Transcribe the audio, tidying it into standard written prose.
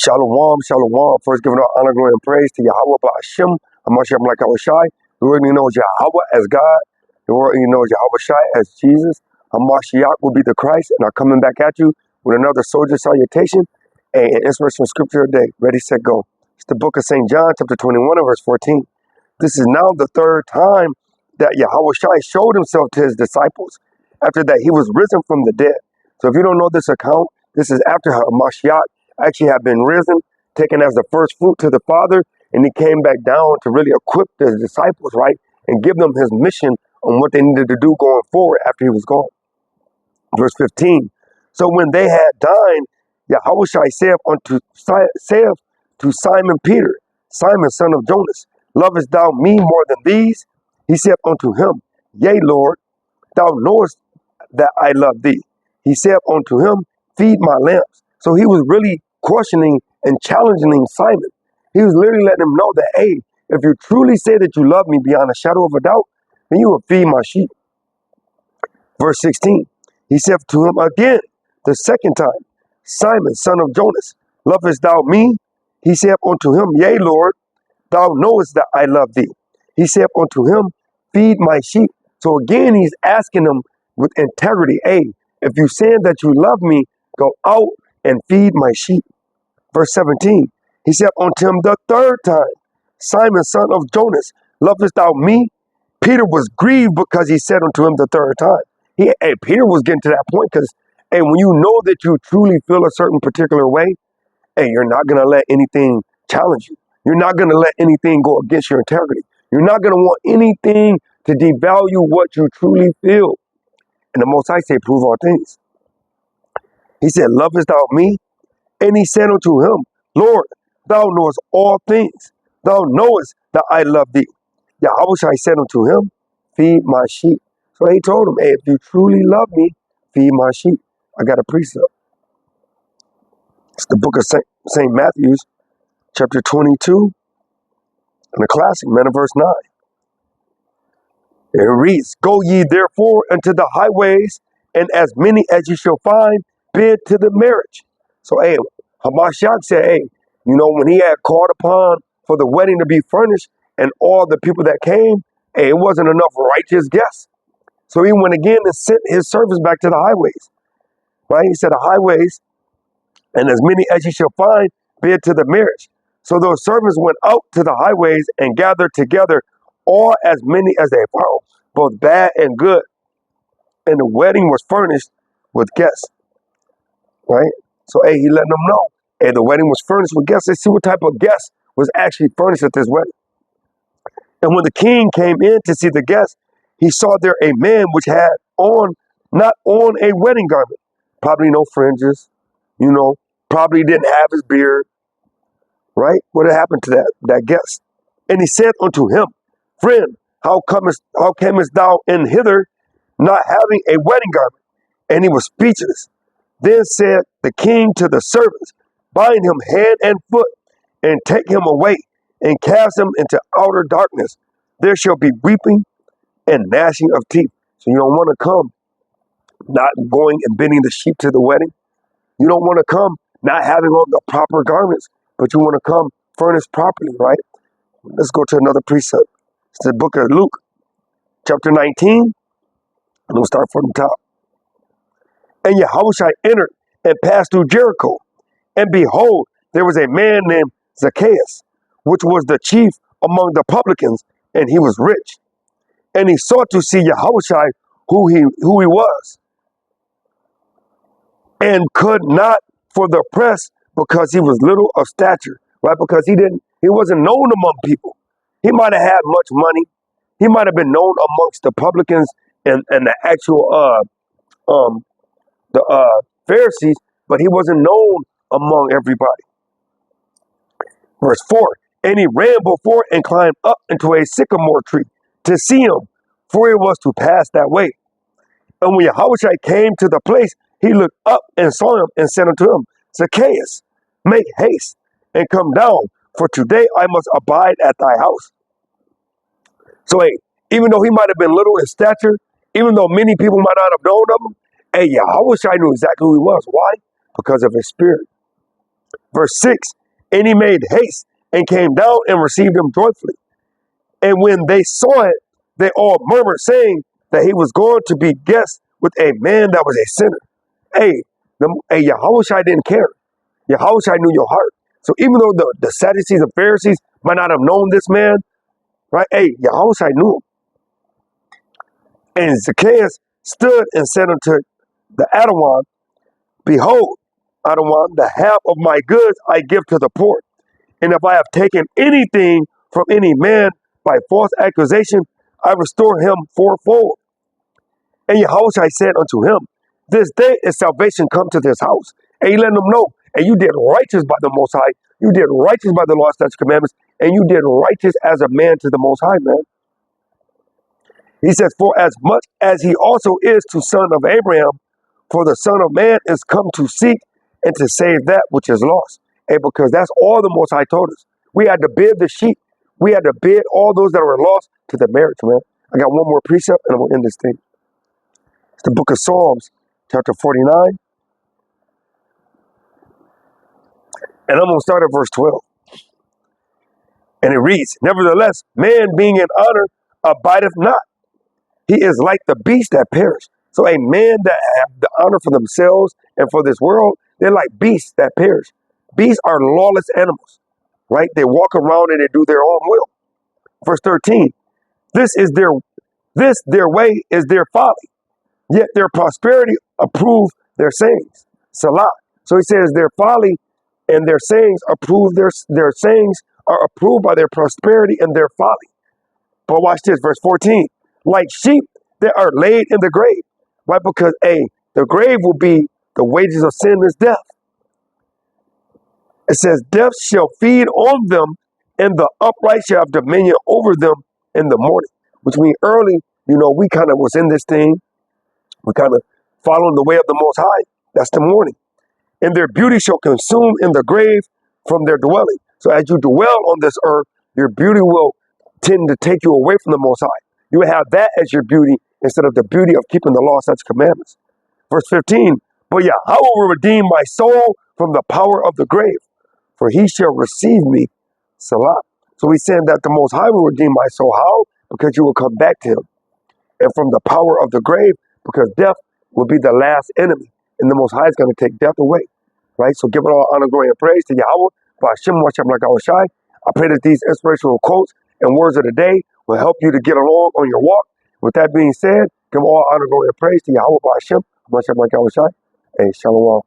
Shalom, shalom. First, giving all honor, glory, and praise to Yahweh Ba'ashem. Hamashiach like Shai. The world knows Yahweh as God. The world knows Yahweh Shai as Jesus. Hamashiach will be the Christ, and I'm coming back at you with another soldier salutation and an inspiration scripture a day. Ready, set, go. It's the book of St. John, chapter 21, and verse 14. This is now the third time that Yahweh Shai showed himself to his disciples after that he was risen from the dead. So if you don't know this account, this is after Hamashiach actually had been risen, taken as the first fruit to the Father, and he came back down to really equip the disciples, right, and give them his mission on what they needed to do going forward after he was gone. Verse 15. So when they had dined, Yahushua saith to Simon Peter, Simon, son of Jonas, lovest thou me more than these? He said unto him, Yea, Lord, thou knowest that I love thee. He said unto him, Feed my lambs. So he was really questioning and challenging Simon. He was literally letting him know that, hey, if you truly say that you love me beyond a shadow of a doubt, then you will feed my sheep. Verse 16, he said to him again, the second time, Simon, son of Jonas, lovest thou me? He said unto him, Yea, Lord, thou knowest that I love thee. He said unto him, Feed my sheep. So again, he's asking him with integrity, hey, if you say that you love me, go out and feed my sheep. Verse 17, he said unto him the third time, Simon, son of Jonas, lovest thou me? Peter was grieved because he said unto him the third time. Peter was getting to that point because, when you know that you truly feel a certain particular way, you're not going to let anything challenge you. You're not going to let anything go against your integrity. You're not going to want anything to devalue what you truly feel. And the Most High say, prove all things. He said, lovest thou me? And he said unto him, Lord, thou knowest all things. Thou knowest that I love thee. Yahushua said unto him, Feed my sheep. So he told him, hey, if you truly love me, feed my sheep. I got a precept. It's the book of St. Matthew's, chapter 22, and the classic, man, of verse 9. It reads, Go ye therefore into the highways, and as many as ye shall find, bid to the marriage. So, Hamashiach said, when he had called upon for the wedding to be furnished and all the people that came, it wasn't enough righteous guests. So he went again and sent his servants back to the highways, right? He said, the highways, and as many as ye shall find, bid to the marriage. So those servants went out to the highways and gathered together all as many as they found, both bad and good. And the wedding was furnished with guests, right? So, he letting them know, the wedding was furnished with guests. Let's see what type of guests was actually furnished at this wedding. And when the king came in to see the guests, he saw there a man which had not on a wedding garment, probably no fringes, probably didn't have his beard, right? What had happened to that guest? And he said unto him, Friend, how camest thou in hither, not having a wedding garment? And he was speechless. Then said the king to the servants, Bind him hand and foot, and take him away, and cast him into outer darkness. There shall be weeping and gnashing of teeth. So you don't want to come not going and bending the sheep to the wedding. You don't want to come not having on the proper garments, but you want to come furnished properly, right? Let's go to another precept. It's the book of Luke, chapter 19, and we'll start from the top. And Yahushua entered and passed through Jericho. And behold, there was a man named Zacchaeus, which was the chief among the publicans, and he was rich. And he sought to see Yahushua, who he was, and could not for the press, because he was little of stature, right? Because he wasn't known among people. He might have had much money. He might have been known amongst the publicans and the actual Pharisees, but he wasn't known among everybody. Verse 4, and he ran before and climbed up into a sycamore tree to see him, for he was to pass that way. And when Yahushua came to the place, he looked up and saw him and said unto him, Zacchaeus, make haste and come down, for today I must abide at thy house. So, even though he might have been little in stature, even though many people might not have known of him, Yahushua knew exactly who he was. Why? Because of his spirit. Verse 6, and he made haste and came down and received him joyfully. And when they saw it, they all murmured, saying that he was going to be guest with a man that was a sinner. Yahushua didn't care. Yahushua knew your heart. So even though the Sadducees and Pharisees might not have known this man, right? Yahushua knew him. And Zacchaeus stood and said unto the Adawan, behold, Adawan, the half of my goods I give to the poor. And if I have taken anything from any man by false accusation, I restore him fourfold. And Yahushua said unto him, this day is salvation come to this house. And he let them know, and you did righteous by the Most High. You did righteous by the law, statutes, commandments, and you did righteous as a man to the Most High, man. He says, for as much as he also is to son of Abraham, for the Son of Man is come to seek and to save that which is lost. Because that's all the Most High told us. We had to bid the sheep. We had to bid all those that were lost to the marriage, man. I got one more precept and I'm going to end this thing. It's the book of Psalms, chapter 49. And I'm going to start at verse 12. And it reads, nevertheless, man being in honor abideth not. He is like the beast that perish. So a man that have the honor for themselves and for this world, they're like beasts that perish. Beasts are lawless animals, right? They walk around and they do their own will. Verse 13, this their way is their folly, yet their prosperity approve their sayings. Salah. So he says their folly and their sayings approve their sayings are approved by their prosperity and their folly. But watch this, verse 14. Like sheep that are laid in the grave, right? Because the grave will be the wages of sin is death. It says, death shall feed on them, and the upright shall have dominion over them in the morning. Which means early, we kind of was in this thing. We kind of following the way of the Most High. That's the morning. And their beauty shall consume in the grave from their dwelling. So as you dwell on this earth, your beauty will tend to take you away from the Most High. You will have that as your beauty instead of the beauty of keeping the law, such commandments. Verse 15, but Yahweh will redeem my soul from the power of the grave, for he shall receive me, Salah. So he's saying that the Most High will redeem my soul. How? Because you will come back to him. And from the power of the grave, because death will be the last enemy. And the Most High is going to take death away. Right? So give it all honor, glory, and praise to Yahweh. I pray that these inspirational quotes and words of the day will help you to get along on your walk. With that being said, give all honor, glory, and praise to Yahweh, and Shalom.